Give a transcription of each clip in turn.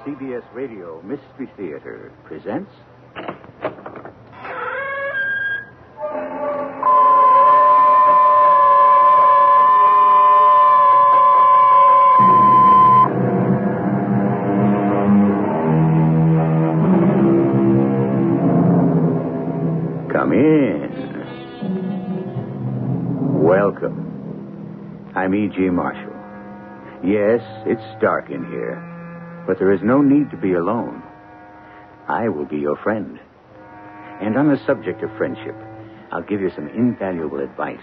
CBS Radio Mystery Theater presents... Come in. Welcome. I'm E.G. Marshall. Yes, it's dark in here. But there is no need to be alone. I will be your friend. And on the subject of friendship, I'll give you some invaluable advice.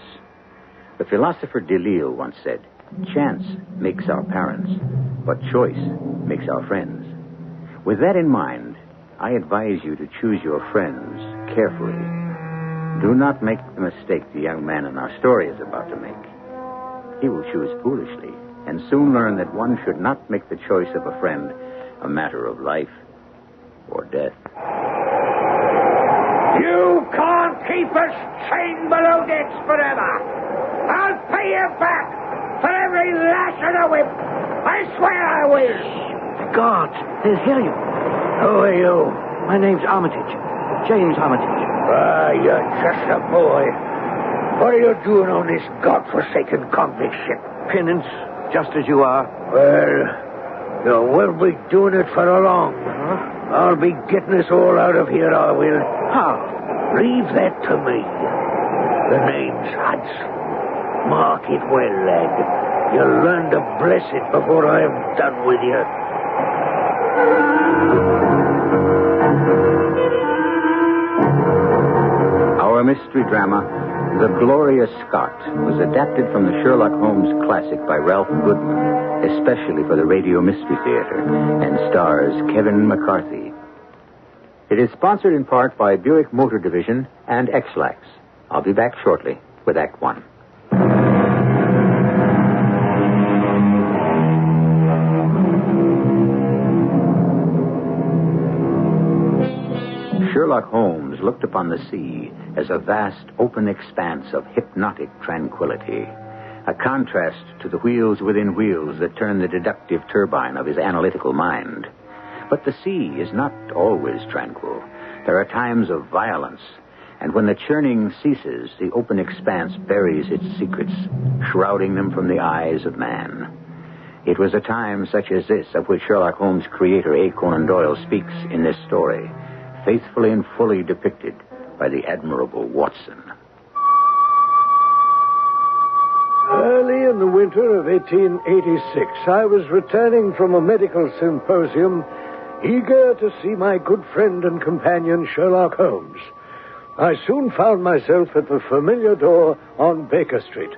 The philosopher Delille once said, chance makes our parents, but choice makes our friends. With that in mind, I advise you to choose your friends carefully. Do not make the mistake the young man in our story is about to make. He will choose foolishly and soon learn that one should not make the choice of a friend a matter of life or death. You can't keep us chained below decks forever. I'll pay you back for every lash of the whip. I swear I will. The guards, they'll hear you. Who are you? My name's Armitage. James Armitage. You're just a boy. What are you doing on this godforsaken convict ship? Penance, just as you are. Well, you will be doing it for a long. Huh? I'll be getting us all out of here, I will. How? Leave that to me. The name's Hudson. Mark it well, lad. You'll learn to bless it before I am done with you. Our mystery drama, The Gloria Scott, was adapted from the Sherlock Holmes classic by Ralph Goodman, especially for the Radio Mystery Theater, and stars Kevin McCarthy. It is sponsored in part by Buick Motor Division and X-Lax. I'll be back shortly with Act One. Sherlock Holmes looked upon the sea as a vast, open expanse of hypnotic tranquility, a contrast to the wheels within wheels that turn the deductive turbine of his analytical mind. But the sea is not always tranquil. There are times of violence, and when the churning ceases, the open expanse buries its secrets, shrouding them from the eyes of man. It was a time such as this of which Sherlock Holmes' creator, A. Conan Doyle, speaks in this story, faithfully and fully depicted by the admirable Watson. Early in the winter of 1886, I was returning from a medical symposium, eager to see my good friend and companion, Sherlock Holmes. I soon found myself at the familiar door on Baker Street.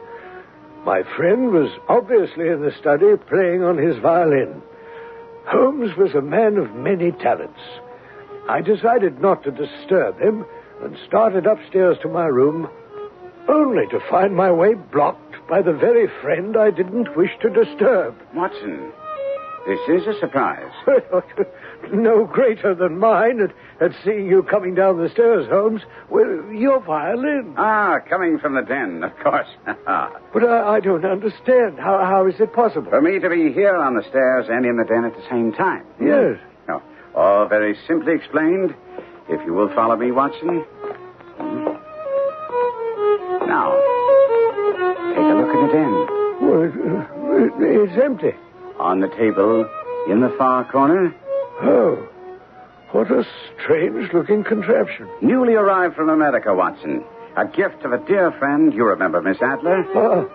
My friend was obviously in the study, playing on his violin. Holmes was a man of many talents. I decided not to disturb him and started upstairs to my room, only to find my way blocked by the very friend I didn't wish to disturb. Watson, this is a surprise. No greater than mine at seeing you coming down the stairs, Holmes. Well, your violin. Coming from the den, of course. But I don't understand. How is it possible? For me to be here on the stairs and in the den at the same time. Yes. No. All very simply explained. If you will follow me, Watson. Now, take a look in the den. Well, it's empty. On the table, in the far corner. Oh, what a strange-looking contraption. Newly arrived from America, Watson. A gift of a dear friend. You remember Miss Adler?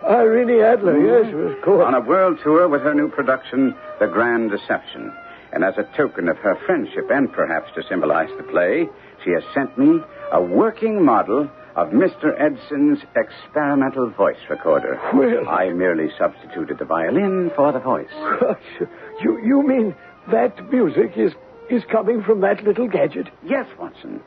Irene Adler, yes, of course. On a world tour with her new production, The Grand Deception. And as a token of her friendship, and perhaps to symbolize the play, she has sent me a working model of Mr. Edson's experimental voice recorder. Well, I merely substituted the violin for the voice. Gosh, you mean that music is coming from that little gadget? Yes, Watson.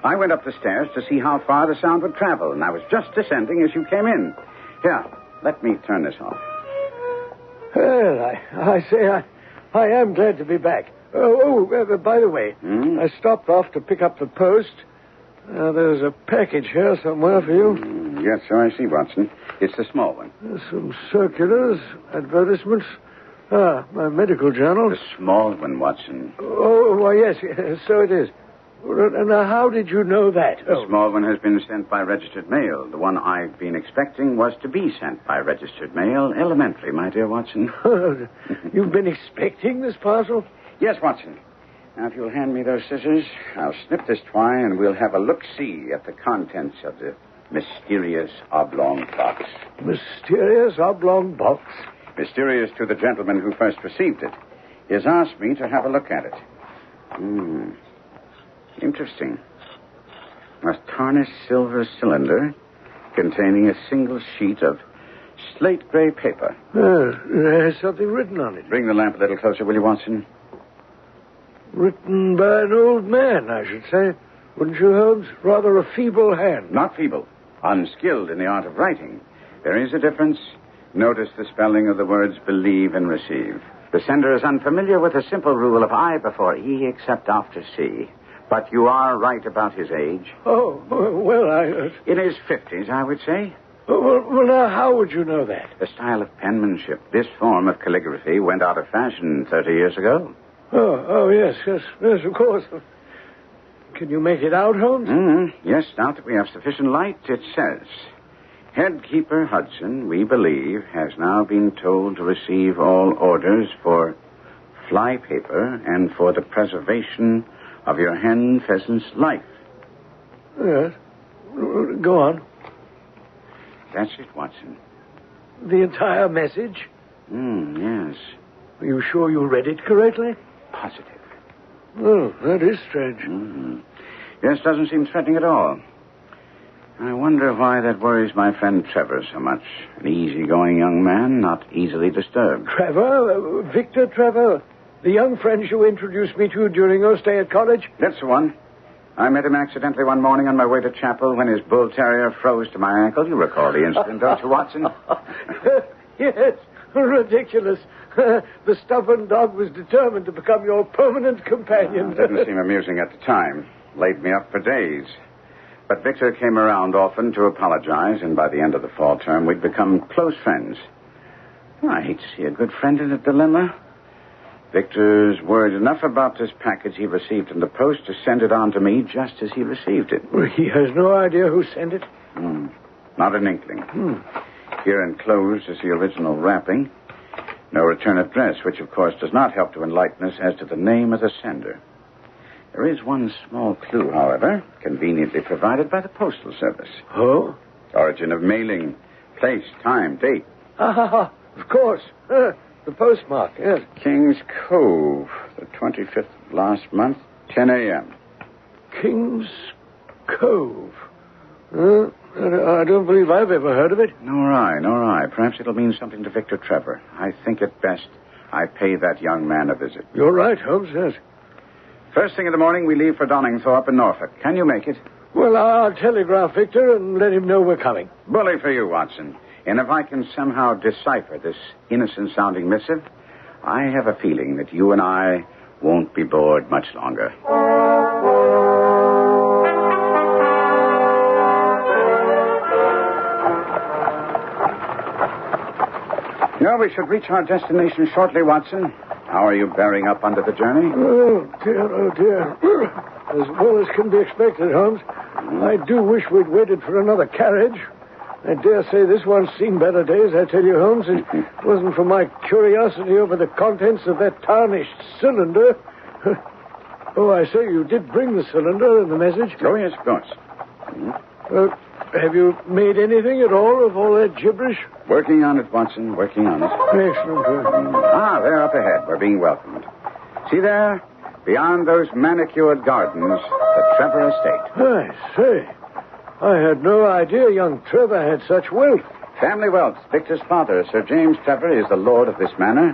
I went up the stairs to see how far the sound would travel, and I was just descending as you came in. Here, let me turn this off. Well, I say I am glad to be back. By the way, I stopped off to pick up the post. There's a package here somewhere for you. Yes, so I see, Watson. It's the small one. Some circulars, advertisements, My medical journal. The small one, Watson. Oh, why, yes, so it is. Now, how did you know that? The small one has been sent by registered mail. The one I've been expecting was to be sent by registered mail. Elementary, my dear Watson. You've been expecting this parcel? Yes, Watson. Now, if you'll hand me those scissors, I'll snip this twine and we'll have a look-see at the contents of the mysterious oblong box. Mysterious oblong box? Mysterious to the gentleman who first received it. He has asked me to have a look at it. Interesting. A tarnished silver cylinder containing a single sheet of slate gray paper. There's something written on it. Bring the lamp a little closer, will you, Watson? Written by an old man, I should say. Wouldn't you, Holmes? Rather a feeble hand. Not feeble. Unskilled in the art of writing. There is a difference. Notice the spelling of the words believe and receive. The sender is unfamiliar with the simple rule of I before E except after C. But you are right about his age. Oh, well, In his 50s, I would say. Well, now, how would you know that? The style of penmanship, this form of calligraphy, went out of fashion 30 years ago. Oh, yes, of course. Can you make it out, Holmes? Yes, now that we have sufficient light, it says, Headkeeper Hudson, we believe, has now been told to receive all orders for fly paper and for the preservation of your hen pheasant's life. Yes. Go on. That's it, Watson. The entire message? Yes. Are you sure you read it correctly? Positive. Oh, that is strange. Yes, doesn't seem threatening at all. I wonder why that worries my friend Trevor so much. An easygoing young man, not easily disturbed. Trevor? Victor Trevor? The young friend you introduced me to during your stay at college? That's the one. I met him accidentally one morning on my way to chapel when his bull terrier froze to my ankle. You recall the incident, don't you, Watson? Yes. Ridiculous. The stubborn dog was determined to become your permanent companion. It didn't seem amusing at the time. Laid me up for days. But Victor came around often to apologize, and by the end of the fall term, we'd become close friends. I hate to see a good friend in a dilemma. Victor's worried enough about this package he received in the post to send it on to me just as he received it. Well, he has no idea who sent it? Not an inkling. Here enclosed is the original wrapping. No return address, which, of course, does not help to enlighten us as to the name of the sender. There is one small clue, however, conveniently provided by the Postal Service. Oh? Origin of mailing, place, time, date. Of course. The postmark, yes. King's Cove, the 25th of last month, 10 a.m. King's Cove. I don't believe I've ever heard of it. Nor I. Perhaps it'll mean something to Victor Trevor. I think it best I pay that young man a visit. You're right, Holmes, yes. First thing in the morning, we leave for Doningthorpe in Norfolk. Can you make it? Well, I'll telegraph Victor and let him know we're coming. Bully for you, Watson. And if I can somehow decipher this innocent-sounding missive, I have a feeling that you and I won't be bored much longer. Well, we should reach our destination shortly, Watson. How are you bearing up under the journey? Oh, dear. As well as can be expected, Holmes. I do wish we'd waited for another carriage. I dare say this one's seen better days, I tell you, Holmes. It wasn't for my curiosity over the contents of that tarnished cylinder. Oh, I say, you did bring the cylinder and the message? Oh, yes, of course. Have you made anything at all of all that gibberish? Working on it, Watson, working on it. Excellent. There up ahead. We're being welcomed. See there? Beyond those manicured gardens, the Trevor estate. I say, I had no idea young Trevor had such wealth. Family wealth. Victor's father, Sir James Trevor, is the lord of this manor.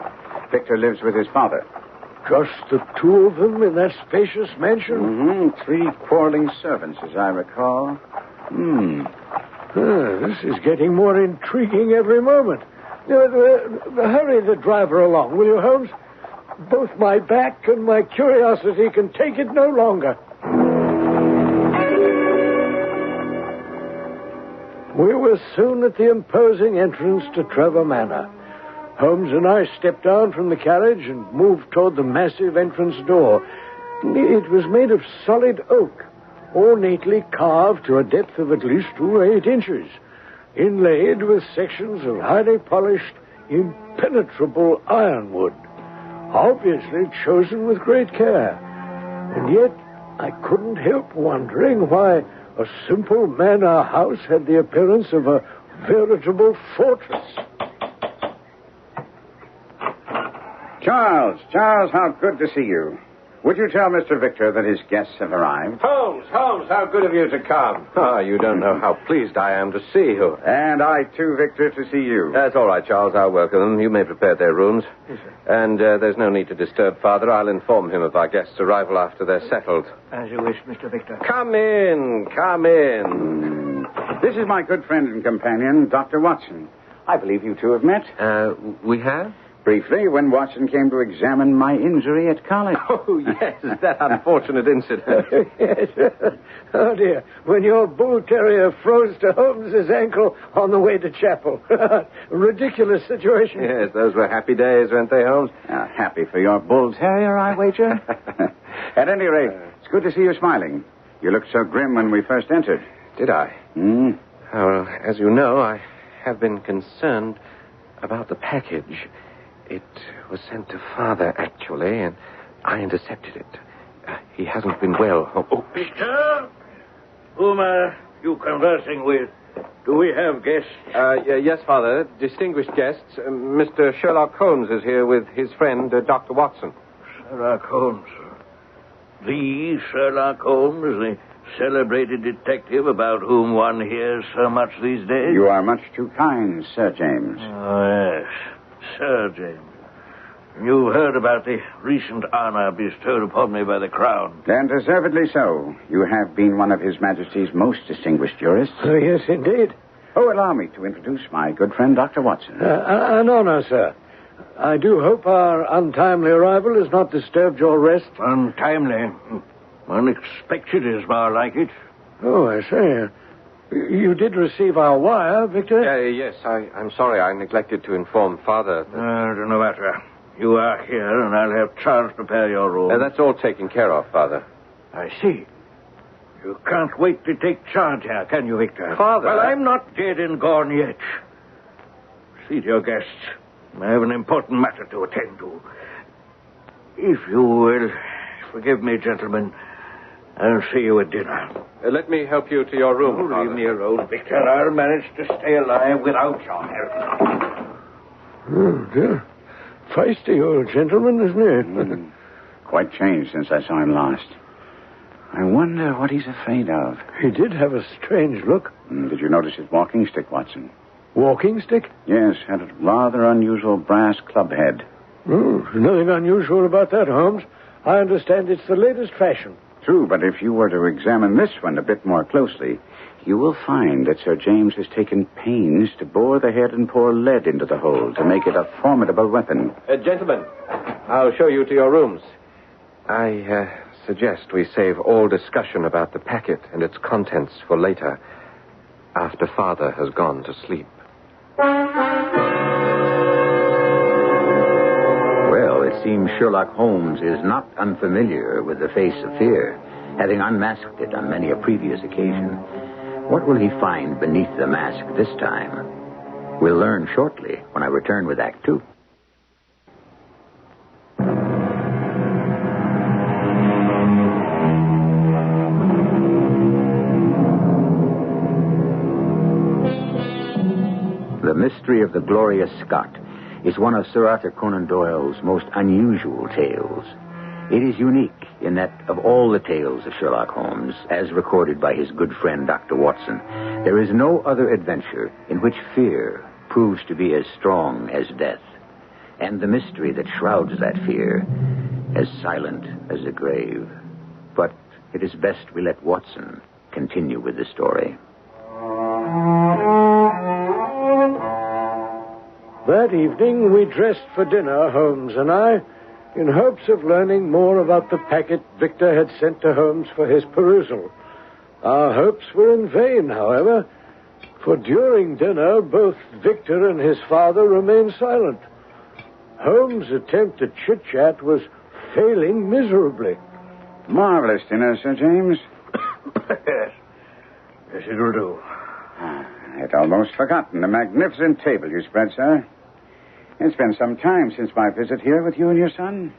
Victor lives with his father. Just the two of them in that spacious mansion? 3 quarreling servants, as I recall. This is getting more intriguing every moment. Hurry the driver along, will you, Holmes? Both my back and my curiosity can take it no longer. We were soon at the imposing entrance to Trevor Manor. Holmes and I stepped down from the carriage and moved toward the massive entrance door. It was made of solid oak, ornately carved to a depth of at least 2 or 8 inches, inlaid with sections of highly polished, impenetrable ironwood, obviously chosen with great care. And yet, I couldn't help wondering why a simple manor house had the appearance of a veritable fortress. Charles, how good to see you. Would you tell Mr. Victor that his guests have arrived? Holmes, how good of you to come. Oh, you don't know how pleased I am to see you. And I, too, Victor, to see you. That's all right, Charles. I'll welcome them. You may prepare their rooms. Yes, sir. And there's no need to disturb Father. I'll inform him of our guests' arrival after they're settled. As you wish, Mr. Victor. Come in. This is my good friend and companion, Dr. Watson. I believe you two have met. We have? Briefly, when Watson came to examine my injury at college. Oh, yes, that unfortunate incident. Yes. Oh, dear. When your bull terrier froze to Holmes's ankle on the way to chapel. Ridiculous situation. Yes, those were happy days, weren't they, Holmes? Happy for your bull terrier, I wager. At any rate, it's good to see you smiling. You looked so grim when we first entered. Did I? Well, as you know, I have been concerned about the package. It was sent to Father, actually, and I intercepted it. He hasn't been well. Oh. Victor? Whom are you conversing with? Do we have guests? Yes, Father. Distinguished guests. Mr. Sherlock Holmes is here with his friend, Dr. Watson. Sherlock Holmes. The Sherlock Holmes, the celebrated detective about whom one hears so much these days? You are much too kind, Sir James. Oh, yes. Sir James. You've heard about the recent honor bestowed upon me by the Crown. And deservedly so. You have been one of His Majesty's most distinguished jurists. Oh, yes, indeed. Oh, allow me to introduce my good friend, Dr. Watson. An honor, sir. I do hope our untimely arrival has not disturbed your rest. Untimely? Unexpected is more like it. Oh, I say. You did receive our wire, Victor? Yes, I'm sorry. I neglected to inform Father. No matter. You are here, and I'll have Charles prepare your room. That's all taken care of, Father. I see. You can't wait to take charge here, can you, Victor? Father? Well, I'm not dead and gone yet. Seat your guests. I have an important matter to attend to. If you will forgive me, gentlemen, I'll see you at dinner. Let me help you to your room, Father. Leave me alone, Victor. I'll manage to stay alive without your help. Oh, dear. Feisty old gentleman, isn't he? Quite changed since I saw him last. I wonder what he's afraid of. He did have a strange look. Did you notice his walking stick, Watson? Walking stick? Yes, had a rather unusual brass club head. Oh, there's nothing unusual about that, Holmes. I understand it's the latest fashion. True, but if you were to examine this one a bit more closely, you will find that Sir James has taken pains to bore the head and pour lead into the hole to make it a formidable weapon. Gentlemen, I'll show you to your rooms. I suggest we save all discussion about the packet and its contents for later, after Father has gone to sleep. Well, it seems Sherlock Holmes is not unfamiliar with the face of fear, having unmasked it on many a previous occasion. What will he find beneath the mask this time? We'll learn shortly when I return with Act 2. The Mystery of the Gloria Scott is one of Sir Arthur Conan Doyle's most unusual tales. It is unique in that of all the tales of Sherlock Holmes, as recorded by his good friend Dr. Watson, there is no other adventure in which fear proves to be as strong as death, and the mystery that shrouds that fear as silent as the grave. But it is best we let Watson continue with the story. That evening, we dressed for dinner, Holmes and I, in hopes of learning more about the packet Victor had sent to Holmes for his perusal. Our hopes were in vain, however, for during dinner, both Victor and his father remained silent, Holmes' attempt at chit-chat was failing miserably. Marvelous dinner, Sir James. Yes. Yes, it will do. I'd almost forgotten. A magnificent table you spread, sir. It's been some time since my visit here with you and your son.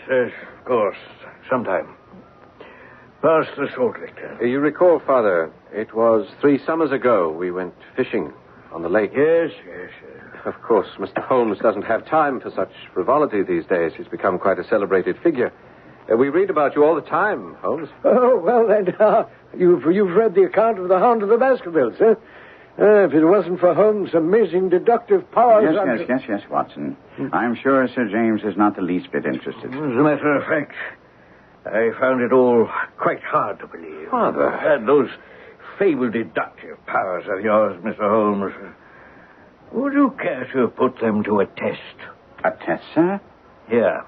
Yes, of course. Sometime. Pass the salt lick. You recall, Father, it was 3 summers ago we went fishing on the lake. Yes. Of course, Mr. Holmes doesn't have time for such frivolity these days. He's become quite a celebrated figure. We read about you all the time, Holmes. Oh, well, then, you've read the account of the Hound of the Baskervilles, eh? If it wasn't for Holmes' amazing deductive powers... Yes, Watson. I'm sure Sir James is not the least bit interested. As a matter of fact, I found it all quite hard to believe. Father. And those fabled deductive powers of yours, Mr. Holmes. Would you care to put them to a test? A test, sir? Here,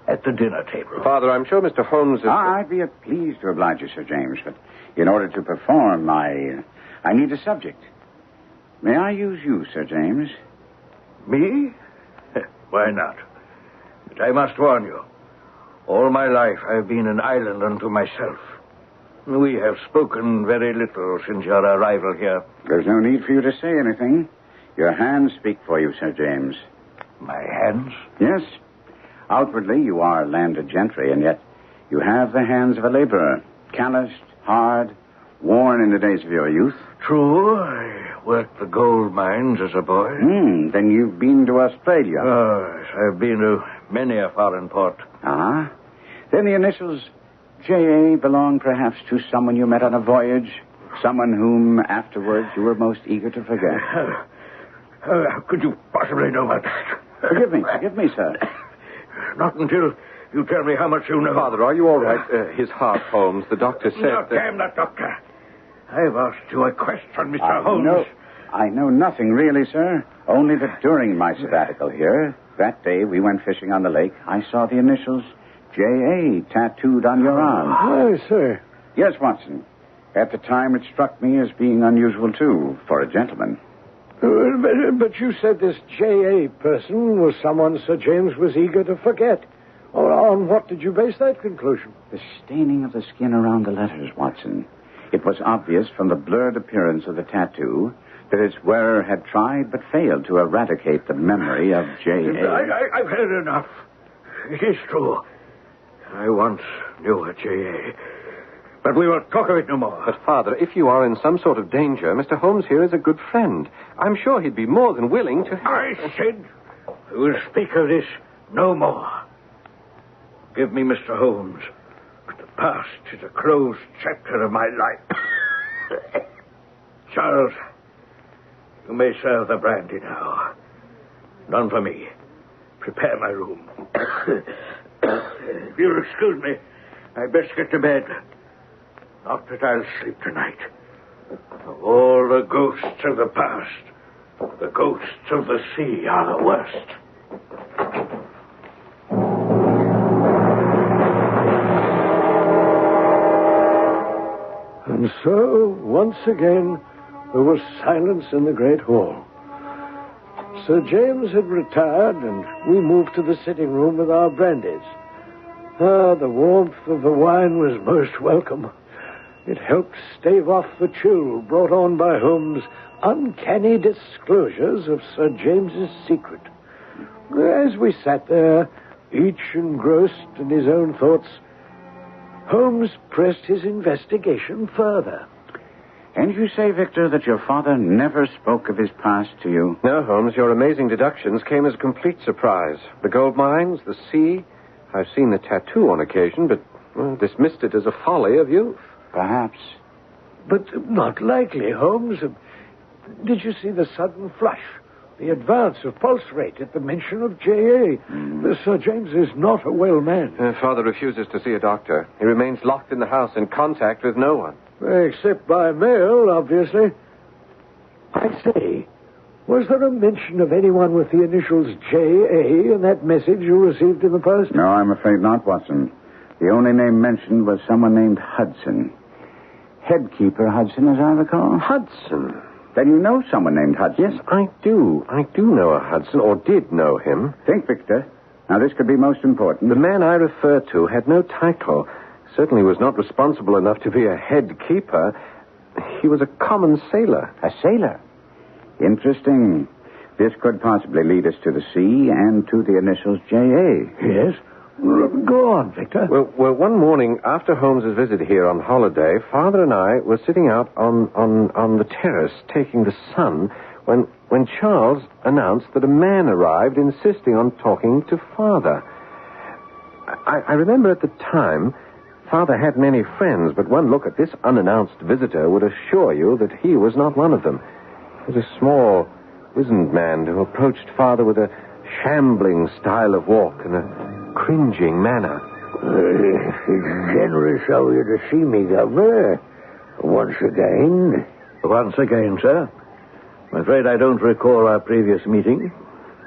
at the dinner table. Father, I'm sure Mr. Holmes is... I'd be pleased to oblige you, Sir James, but in order to perform, I need a subject. May I use you, Sir James? Me? Why not? But I must warn you. All my life I've been an island unto myself. We have spoken very little since your arrival here. There's no need for you to say anything. Your hands speak for you, Sir James. My hands? Yes. Outwardly, you are landed gentry, and yet you have the hands of a laborer. Calloused, hard, worn in the days of your youth. True. I worked the gold mines as a boy. Then you've been to Australia. Oh, I've been to many a foreign port. Ah. Then the initials J.A. belong perhaps to someone you met on a voyage, someone whom afterwards you were most eager to forget. How could you possibly know about that? Forgive me, sir. Not until you tell me how much you know. Father, are you all right? His heart, Holmes. The doctor said that... Damn that doctor. I've asked you a question, Mr. Holmes. I know nothing really, sir. Only that during my sabbatical here, that day we went fishing on the lake, I saw the initials J.A. tattooed on your arm. Aye, sir. Yes, Watson. At the time, it struck me as being unusual, too, for a gentleman. But you said this J.A. person was someone Sir James was eager to forget. On what did you base that conclusion? The staining of the skin around the letters, Watson. It was obvious from the blurred appearance of the tattoo that its wearer had tried but failed to eradicate the memory of J.A. I've had enough. It is true. I once knew a J.A., but we won't talk of it no more. But, Father, if you are in some sort of danger, Mr. Holmes here is a good friend. I'm sure he'd be more than willing to help. I said we will speak of this no more. Give me Mr. Holmes. The past is a closed chapter of my life. Charles, you may serve the brandy now. None for me. Prepare my room. If you'll excuse me, I'd best get to bed. Not that I'll sleep tonight. Of all the ghosts of the past, the ghosts of the sea are the worst. And so, once again, there was silence in the great hall. Sir James had retired, and we moved to the sitting room with our brandies. The warmth of the wine was most welcome. It helped stave off the chill brought on by Holmes' uncanny disclosures of Sir James's secret. As we sat there, each engrossed in his own thoughts, Holmes pressed his investigation further. And you say, Victor, that your father never spoke of his past to you? No, Holmes, your amazing deductions came as a complete surprise. The gold mines, the sea. I've seen the tattoo on occasion, but dismissed it as a folly of youth. Perhaps. But not likely, Holmes. Did you see the sudden flush? The advance of pulse rate at the mention of J.A. Sir James is not a well man. Father refuses to see a doctor. He remains locked in the house in contact with no one. Except by mail, obviously. I say, was there a mention of anyone with the initials J.A. in that message you received in the post? No, I'm afraid not, Watson. The only name mentioned was someone named Hudson. Headkeeper Hudson, as I recall. Hudson? Then you know someone named Hudson. Yes, I do. I do know a Hudson, or did know him. Think, Victor. Now, this could be most important. The man I refer to had no title. Certainly was not responsible enough to be a head keeper. He was a common sailor. A sailor? Interesting. This could possibly lead us to the sea and to the initials J.A. Yes? Go on, Victor. Well, one morning after Holmes's visit here on holiday, Father and I were sitting out on the terrace taking the sun when Charles announced that a man arrived insisting on talking to Father. I remember at the time, Father had many friends, but one look at this unannounced visitor would assure you that he was not one of them. He was a small, wizened man who approached Father with a shambling style of walk and a cringing manner. It's generous of you to see me, Governor. Once again. Once again, sir. I'm afraid I don't recall our previous meeting.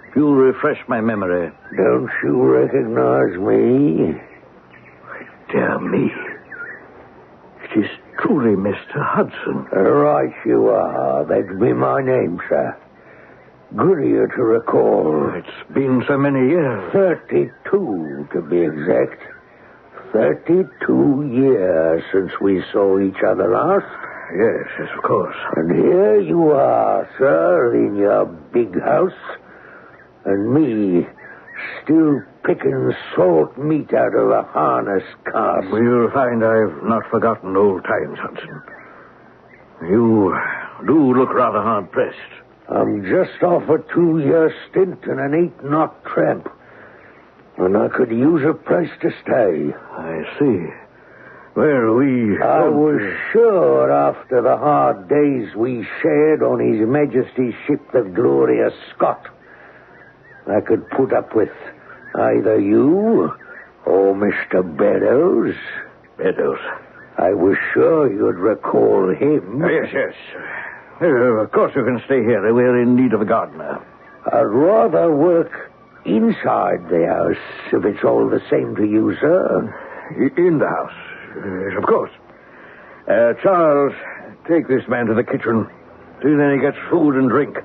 If you'll refresh my memory. Don't you recognize me? Dear me. It is truly Mr. Hudson. Right you are. That'd be my name, sir. Good of you to recall. It's been so many years. 32, to be exact. 32 years since we saw each other last. Yes, of course. And here you are, sir, in your big house. And me, still picking salt meat out of a harness cask. Well, you'll find I've not forgotten old times, Hudson. You do look rather hard-pressed. I'm just off a 2-year stint in an 8-knot tramp. And I could use a place to stay. I see. Well, I was sure after the hard days we shared on His Majesty's ship, the Gloria Scott, I could put up with either you or Mr. Beddoes. Beddoes? I was sure you'd recall him. Yes. Of course you can stay here. We're in need of a gardener. I'd rather work inside the house, if it's all the same to you, sir. In the house? Yes, of course. Charles, take this man to the kitchen. See then he gets food and drink.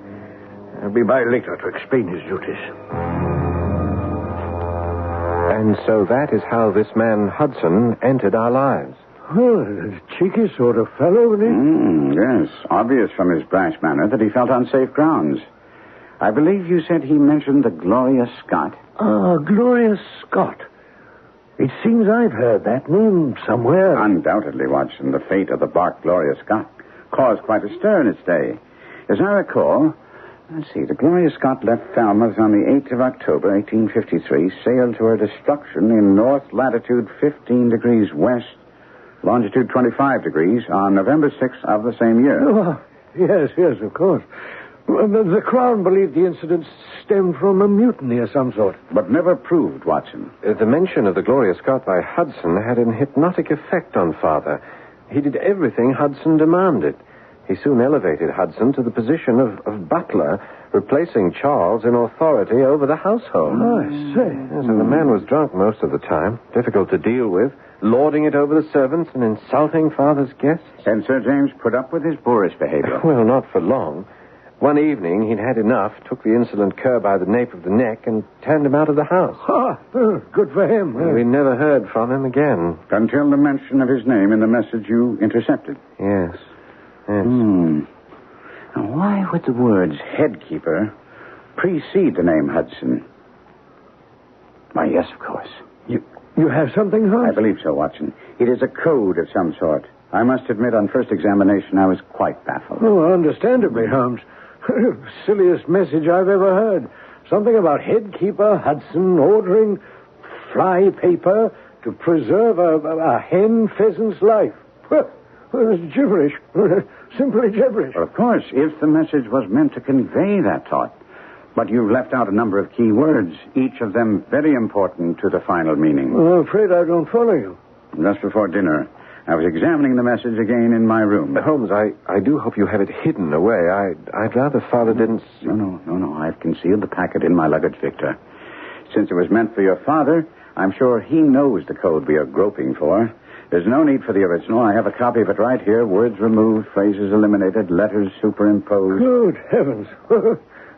I'll be by later to explain his duties. And so that is how this man Hudson entered our lives. Oh, a cheeky sort of fellow, isn't he? Yes. Obvious from his brash manner that he felt on safe grounds. I believe you said he mentioned the Gloria Scott. Ah, Gloria Scott. It seems I've heard that name somewhere. Undoubtedly, Watson. The fate of the bark Gloria Scott caused quite a stir in its day. As I recall, let's see, the Gloria Scott left Falmouth on the 8th of October, 1853, sailed to her destruction in north latitude 15 degrees west, longitude 25 degrees, on November 6th of the same year. Oh, yes, of course. The Crown believed the incident stemmed from a mutiny of some sort. But never proved, Watson. The mention of the Gloria Scott by Hudson had an hypnotic effect on Father. He did everything Hudson demanded. He soon elevated Hudson to the position of butler, replacing Charles in authority over the household. Oh, I see. Yes, and the man was drunk most of the time, difficult to deal with, lording it over the servants and insulting Father's guests. And Sir James put up with his boorish behavior. Well, not for long. One evening, he'd had enough, took the insolent cur by the nape of the neck, and turned him out of the house. Good for him. We never heard from him again. Until the mention of his name in the message you intercepted. Yes. Now, why would the words headkeeper precede the name Hudson? Why, yes, of course. You have something, Holmes? I believe so, Watson. It is a code of some sort. I must admit, on first examination, I was quite baffled. Oh, understandably, Holmes. Silliest message I've ever heard. Something about headkeeper Hudson ordering fly paper to preserve a hen pheasant's life. Well, it's gibberish. Simply gibberish. Well, of course, if the message was meant to convey that thought. But you've left out a number of key words, each of them very important to the final meaning. Well, I'm afraid I don't follow you. Just before dinner, I was examining the message again in my room. Holmes, I do hope you have it hidden away. I'd rather Father didn't... No. I've concealed the packet in my luggage, Victor. Since it was meant for your father, I'm sure he knows the code we are groping for. There's no need for the original. I have a copy of it right here. Words removed, phrases eliminated, letters superimposed. Good heavens.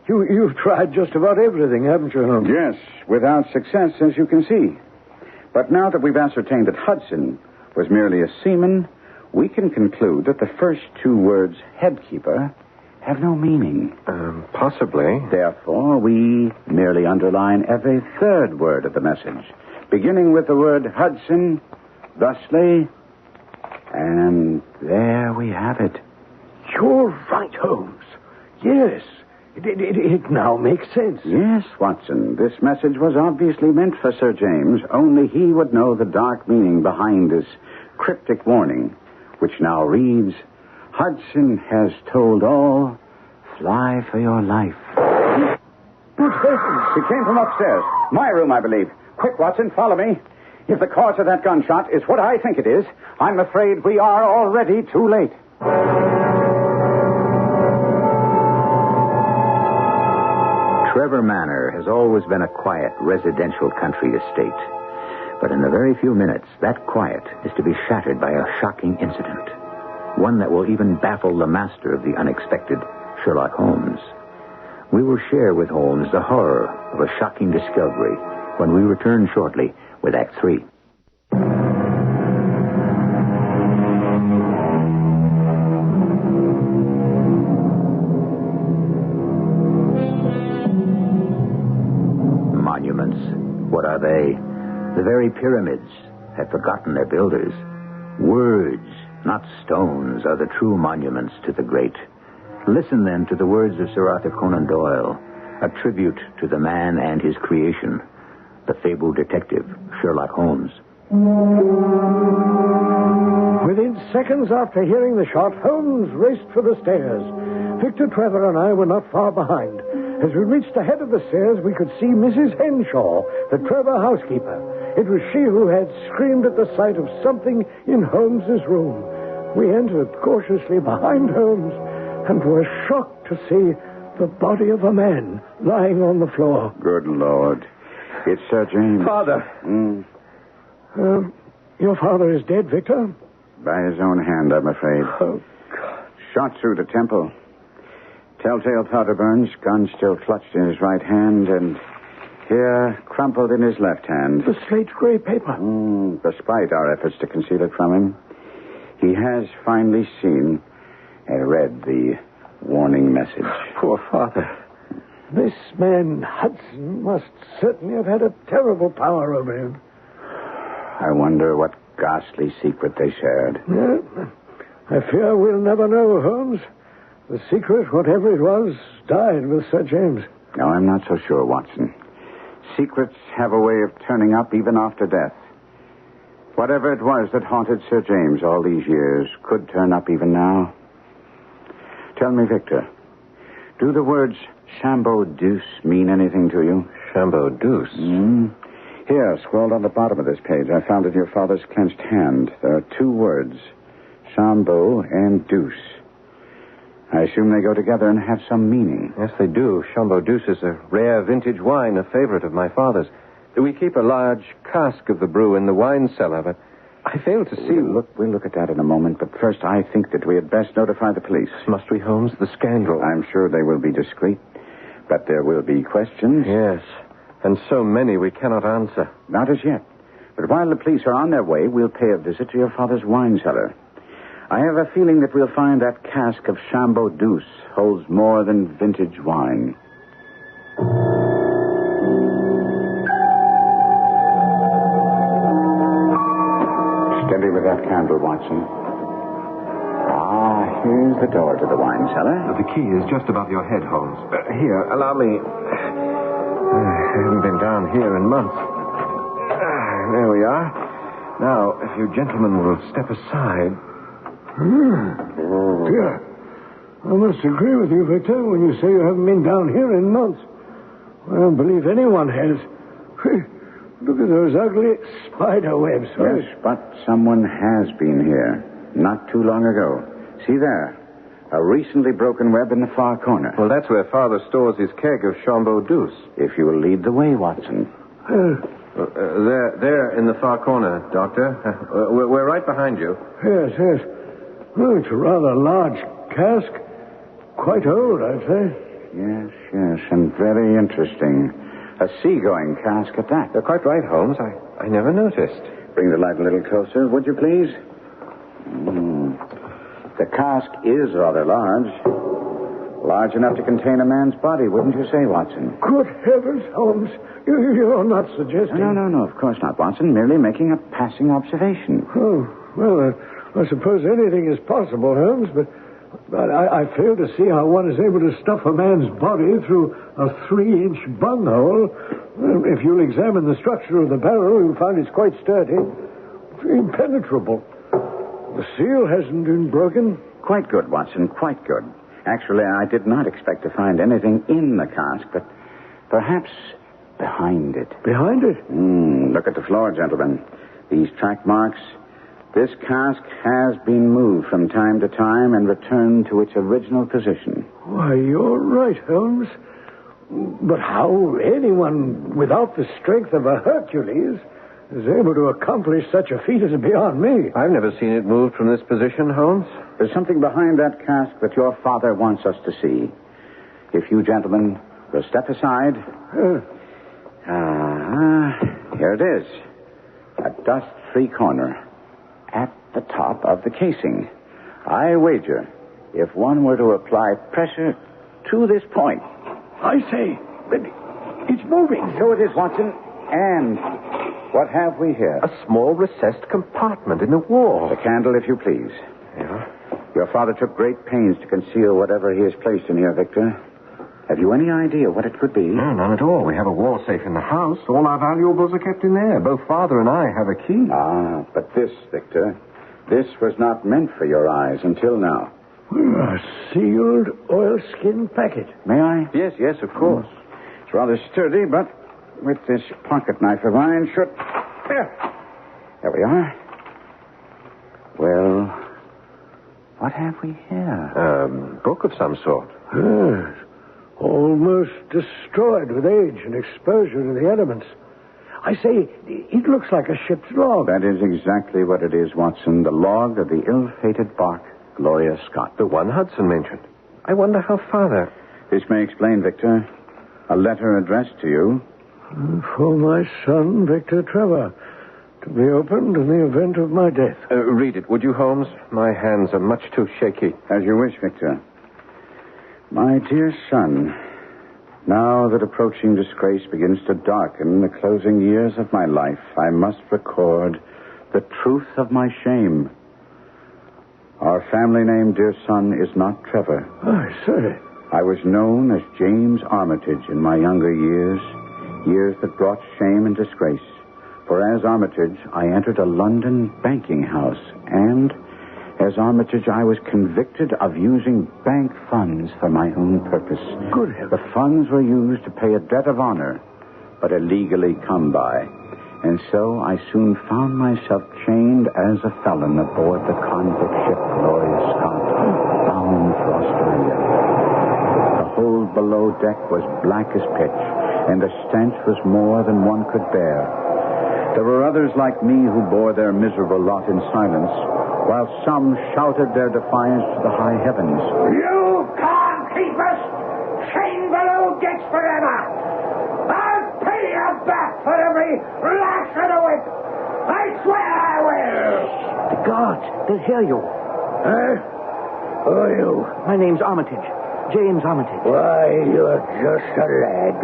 You've tried just about everything, haven't you, Holmes? Yes, without success, as you can see. But now that we've ascertained that Hudson was merely a seaman, we can conclude that the first two words, headkeeper, have no meaning. Possibly. Therefore, we merely underline every third word of the message, beginning with the word Hudson, thusly, and there we have it. You're right, Holmes. Yes. It now makes sense. Yes, Watson. This message was obviously meant for Sir James. Only he would know the dark meaning behind this cryptic warning, which now reads, Hudson has told all. Fly for your life. Good heavens. She came from upstairs. My room, I believe. Quick, Watson, follow me. If the cause of that gunshot is what I think it is, I'm afraid we are already too late. Trevor Manor has always been a quiet residential country estate. But in a very few minutes, that quiet is to be shattered by a shocking incident. One that will even baffle the master of the unexpected, Sherlock Holmes. We will share with Holmes the horror of a shocking discovery when we return shortly with Act 3. Monuments. What are they? The very pyramids have forgotten their builders. Words, not stones, are the true monuments to the great. Listen, then, to the words of Sir Arthur Conan Doyle, a tribute to the man and his creation, the fabled detective, Sherlock Holmes. Within seconds after hearing the shot, Holmes raced for the stairs. Victor, Trevor, and I were not far behind. As we reached the head of the stairs, we could see Mrs. Henshaw, the Trevor housekeeper. It was she who had screamed at the sight of something in Holmes's room. We entered cautiously behind Holmes and were shocked to see the body of a man lying on the floor. Good Lord. It's Sir James. Father. Your father is dead, Victor? By his own hand, I'm afraid. Oh, God. Shot through the temple. Telltale powder burns, gun still clutched in his right hand, and here, crumpled in his left hand. The slate gray paper. Despite our efforts to conceal it from him, he has finally seen and read the warning message. Poor father. This man, Hudson, must certainly have had a terrible power over him. I wonder what ghastly secret they shared. Yeah, I fear we'll never know, Holmes. The secret, whatever it was, died with Sir James. No, I'm not so sure, Watson. Secrets have a way of turning up even after death. Whatever it was that haunted Sir James all these years could turn up even now. Tell me, Victor, do the words Chambeau Deuce mean anything to you? Chambeau Deuce? Here, scrolled on the bottom of this page, I found in your father's clenched hand. There are two words, Chambeau and Deuce. I assume they go together and have some meaning. Yes, they do. Chambeau Deuce is a rare vintage wine, a favorite of my father's. We keep a large cask of the brew in the wine cellar, but I fail to see... We'll look at that in a moment, but first I think that we had best notify the police. Must we, Holmes? The scandal. I'm sure they will be discreet, but there will be questions. Yes, and so many we cannot answer. Not as yet. But while the police are on their way, we'll pay a visit to your father's wine cellar. I have a feeling that we'll find that cask of Chambeau Deuce holds more than vintage wine. Steady with that candle, Watson. Here's the door to the wine cellar. The key is just above your head, Holmes. Here, allow me... I haven't been down here in months. There we are. Now, if you gentlemen will step aside... Dear, I must agree with you, Victor, when you say you haven't been down here in months. I don't believe anyone has. Look at those ugly spider webs. Yes, but someone has been here not too long ago. See there, a recently broken web in the far corner. Well, that's where Father stores his keg of Chambeau Deuce. If you will lead the way, Watson. There in the far corner, Doctor. We're right behind you. Yes. Oh, it's a rather large cask. Quite old, I'd say. Yes, and very interesting. A seagoing cask at that. You're quite right, Holmes. I never noticed. Bring the light a little closer, would you please? The cask is rather large. Large enough to contain a man's body, wouldn't you say, Watson? Good heavens, Holmes. You're not suggesting... No, of course not, Watson. Merely making a passing observation. Oh, well, I suppose anything is possible, Holmes, but I fail to see how one is able to stuff a man's body through a 3-inch bunghole. If you'll examine the structure of the barrel, you'll find it's quite sturdy. Impenetrable. The seal hasn't been broken. Quite good, Watson, quite good. Actually, I did not expect to find anything in the cask, but perhaps behind it. Behind it? Look at the floor, gentlemen. These track marks. This cask has been moved from time to time and returned to its original position. Why, you're right, Holmes. But how anyone without the strength of a Hercules is able to accomplish such a feat is beyond me. I've never seen it moved from this position, Holmes. There's something behind that cask that your father wants us to see. If you gentlemen will step aside. Here it is. A dust-free corner at the top of the casing. I wager if one were to apply pressure to this point. I say, but it's moving. So it is, Watson. And what have we here? A small recessed compartment in the wall. The candle, if you please. Yeah? Your father took great pains to conceal whatever he has placed in here, Victor. Have you any idea what it could be? No, none at all. We have a wall safe in the house. All our valuables are kept in there. Both Father and I have a key. But this, Victor, this was not meant for your eyes until now. A sealed oilskin packet. May I? Yes, of course. It's rather sturdy, but with this pocket knife of mine should... There we are. Well, what have we here? A book of some sort. Yes. Almost destroyed with age and exposure to the elements. I say, it looks like a ship's log. That is exactly what it is, Watson. The log of the ill-fated bark, Gloria Scott. The one Hudson mentioned. I wonder how Father... This may explain, Victor. A letter addressed to you. For my son, Victor Trevor, to be opened in the event of my death. Read it, would you, Holmes? My hands are much too shaky. As you wish, Victor. My dear son, now that approaching disgrace begins to darken the closing years of my life, I must record the truth of my shame. Our family name, dear son, is not Trevor. I say. I was known as James Armitage in my younger years that brought shame and disgrace. For as Armitage, I entered a London banking house, and as Armitage, I was convicted of using bank funds for my own purpose. Good heavens. The funds were used to pay a debt of honor, but illegally come by. And so I soon found myself chained as a felon aboard the convict ship Gloria Scott, bound for Australia. The hold below deck was black as pitch, and the stench was more than one could bear. There were others like me who bore their miserable lot in silence, while some shouted their defiance to the high heavens. You can't keep us chained below decks forever. I'll pay you back for every lash of the whip. I swear I will. The guards, they'll hear you. Who are you? My name's Armitage. James Armitage. Why, you're just a lad.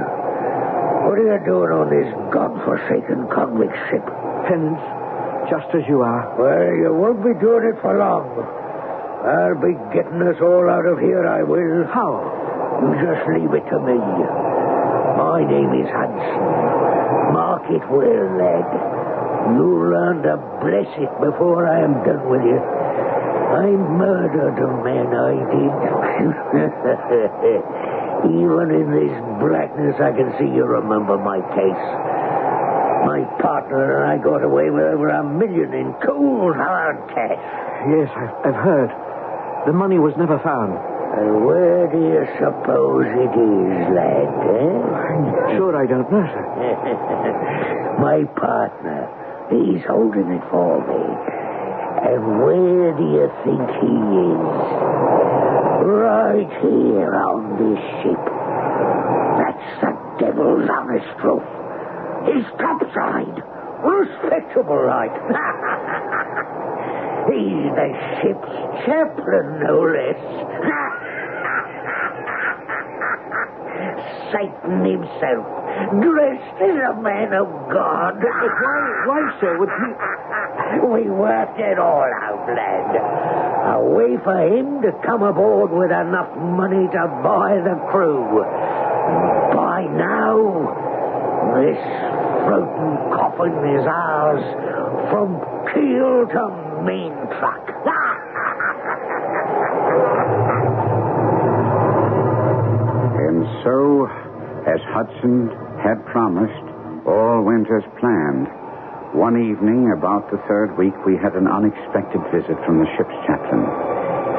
What are you doing on this godforsaken convict ship? Penance, just as you are. Well, you won't be doing it for long. I'll be getting us all out of here, I will. How? You just leave it to me. My name is Hudson. Mark it well, lad. You'll learn to bless it before I am done with you. I murdered a man, I did. Even in this blackness, I can see you remember my case. My partner and I got away with over $1 million in cold, hard cash. Yes, I've heard. The money was never found. And where do you suppose it is, lad, eh? I'm sure I don't know, sir. My partner, he's holding it for me. And where do you think he is? Right here on this ship. That's the devil's honest truth. He's topside. Respectable, right? He's the ship's chaplain, no less. Satan himself, dressed as a man of God. But why, sir, would he... We worked it all out, lad. A way for him to come aboard with enough money to buy the crew. By now, this floating coffin is ours from keel to main truck. And so, as Hudson had promised, all went as planned. One evening, about the third week, we had an unexpected visit from the ship's chaplain.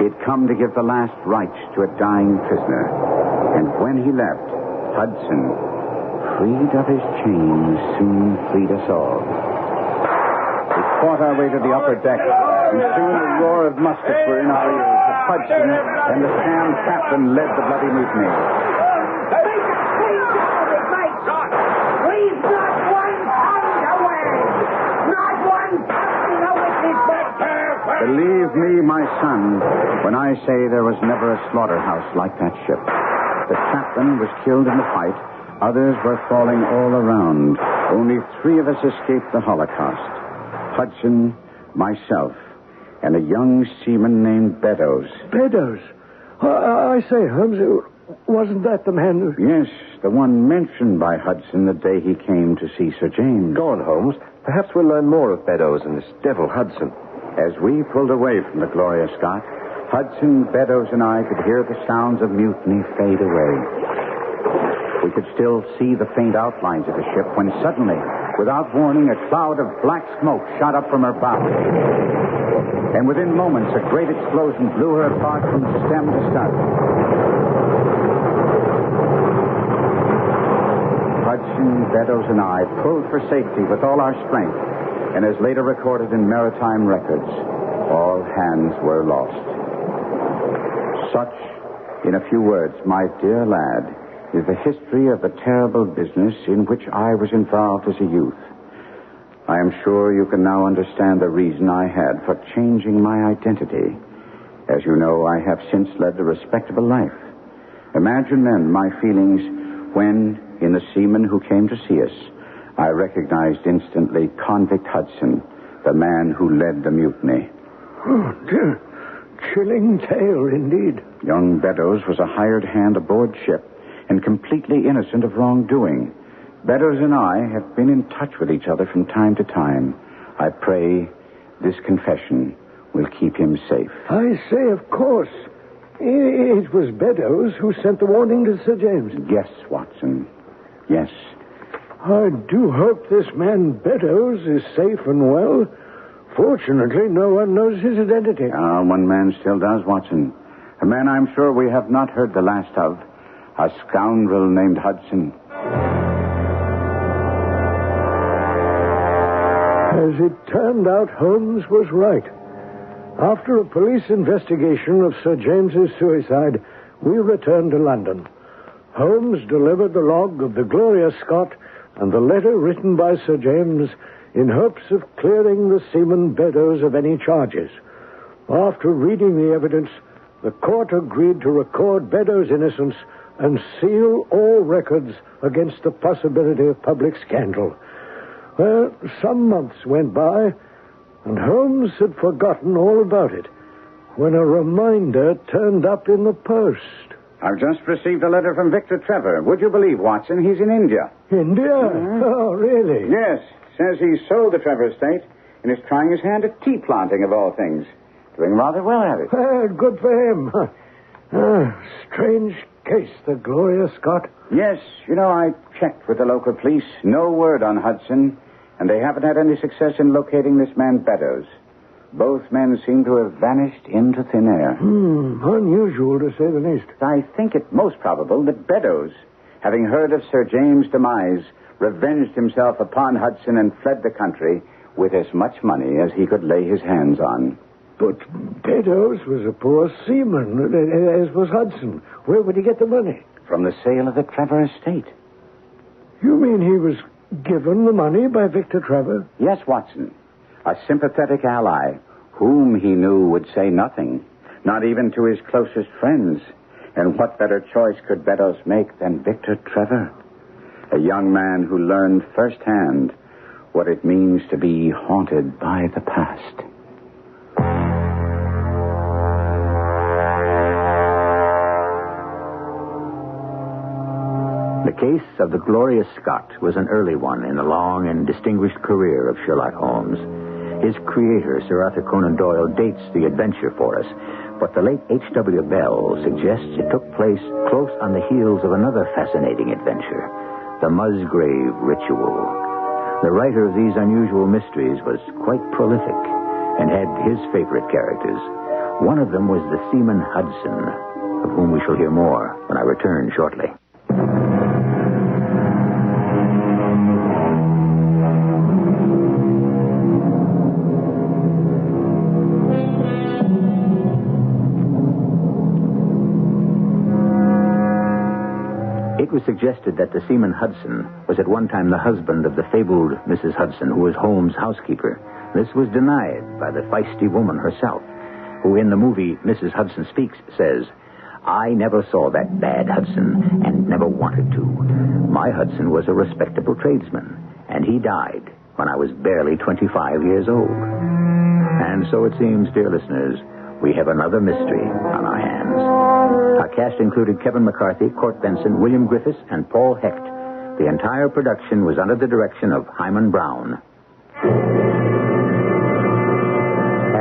He'd come to give the last rites to a dying prisoner. And when he left, Hudson, freed of his chains, soon freed us all. We fought our way to the upper deck, and soon the roar of muskets were in our ears. Hudson and the sham captain led the bloody mutiny. We've not one pound away. Not one pound of witness but Believe me, my son, when I say there was never a slaughterhouse like that ship. The chaplain was killed in the fight. Others were falling all around. Only 3 of us escaped the Holocaust. Hudson, myself, and a young seaman named Beddoes. Beddoes? I say, Holmes, wasn't that the man who... Yes, the one mentioned by Hudson the day he came to see Sir James. Go on, Holmes. Perhaps we'll learn more of Beddoes and this devil Hudson. As we pulled away from the Gloria Scott, Hudson, Beddoes, and I could hear the sounds of mutiny fade away. We could still see the faint outlines of the ship when suddenly, without warning, a cloud of black smoke shot up from her bow. And within moments, a great explosion blew her apart from stem to stern. Hudson, Beddoes, and I pulled for safety with all our strength, and as later recorded in maritime records, all hands were lost. Such, in a few words, my dear lad, is the history of the terrible business in which I was involved as a youth. I am sure you can now understand the reason I had for changing my identity. As you know, I have since led a respectable life. Imagine then my feelings when, in the seaman who came to see us, I recognized instantly Convict Hudson, the man who led the mutiny. Oh, dear. Chilling tale, indeed. Young Beddoes was a hired hand aboard ship and completely innocent of wrongdoing. Beddoes and I have been in touch with each other from time to time. I pray this confession will keep him safe. I say, of course. It was Beddoes who sent the warning to Sir James. Yes, Watson. Yes. I do hope this man Beddoes is safe and well. Fortunately, no one knows his identity. One man still does, Watson. A man I'm sure we have not heard the last of. A scoundrel named Hudson. As it turned out, Holmes was right. After a police investigation of Sir James's suicide, we returned to London. Holmes delivered the log of the Gloria Scott and the letter written by Sir James in hopes of clearing the seaman Beddoes of any charges. After reading the evidence, the court agreed to record Beddoes' innocence and seal all records against the possibility of public scandal. Well, some months went by, and Holmes had forgotten all about it when a reminder turned up in the post. I've just received a letter from Victor Trevor. Would you believe, Watson, he's in India. India? Mm-hmm. Oh, really? Yes. Says he sold the Trevor estate and is trying his hand at tea planting, of all things. Doing rather well at it. Good for him. Strange case, the Gloria Scott. Yes. I checked with the local police. No word on Hudson, and they haven't had any success in locating this man Beddoes. Both men seem to have vanished into thin air. Unusual, to say the least. I think it most probable that Beddoes, having heard of Sir James' demise, revenged himself upon Hudson and fled the country with as much money as he could lay his hands on. But Beddoes was a poor seaman, as was Hudson. Where would he get the money? From the sale of the Trevor estate. You mean he was given the money by Victor Trevor? Yes, Watson. A sympathetic ally whom he knew would say nothing, not even to his closest friends. And what better choice could Beddoes make than Victor Trevor? A young man who learned firsthand what it means to be haunted by the past. The case of the Gloria Scott was an early one in the long and distinguished career of Sherlock Holmes. His creator, Sir Arthur Conan Doyle, dates the adventure for us, but the late H.W. Bell suggests it took place close on the heels of another fascinating adventure, the Musgrave Ritual. The writer of these unusual mysteries was quite prolific and had his favorite characters. One of them was the seaman Hudson, of whom we shall hear more when I return shortly. It was suggested that the seaman Hudson was at one time the husband of the fabled Mrs. Hudson, who was Holmes' housekeeper. This was denied by the feisty woman herself, who in the movie Mrs. Hudson Speaks says, "I never saw that bad Hudson and never wanted to. My Hudson was a respectable tradesman, and he died when I was barely 25 years old." And so it seems, dear listeners, we have another mystery on our hands. Our cast included Kevin McCarthy, Court Benson, William Griffiths, and Paul Hecht. The entire production was under the direction of Himan Brown.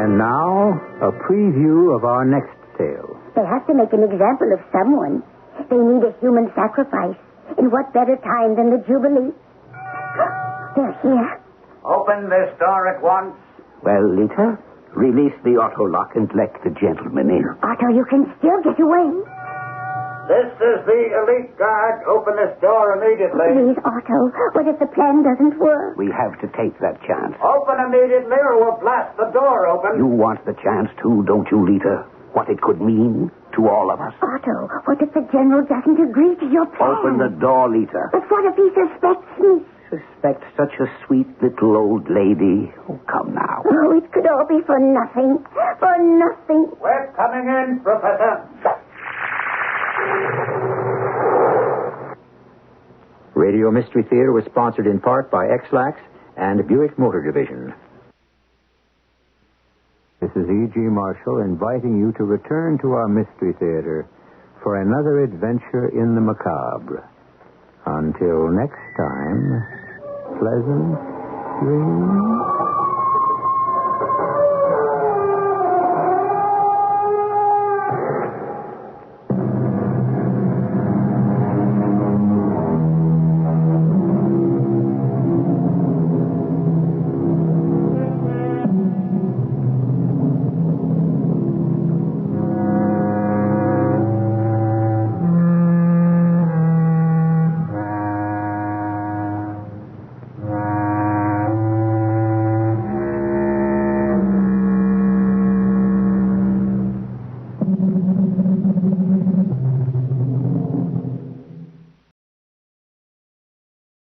And now, a preview of our next tale. They have to make an example of someone. They need a human sacrifice. In what better time than the Jubilee? They're here. Open this door at once. Well, Lita, release the auto lock and let the gentleman in. Otto, you can still get away. This is the elite guard. Open this door immediately. Please, Otto, what if the plan doesn't work? We have to take that chance. Open immediately or we'll blast the door open. You want the chance too, don't you, Lita? What it could mean to all of us. Otto, what if the general doesn't agree to your plan? Open the door, Lita. But what if he suspects me? Suspect such a sweet little old lady? Oh, come now. Oh, it could all be for nothing. For nothing. We're coming in, Professor. Radio Mystery Theater was sponsored in part by X-Lax and Buick Motor Division. This is E.G. Marshall inviting you to return to our Mystery Theater for another adventure in the macabre. Until next time, pleasant dreams.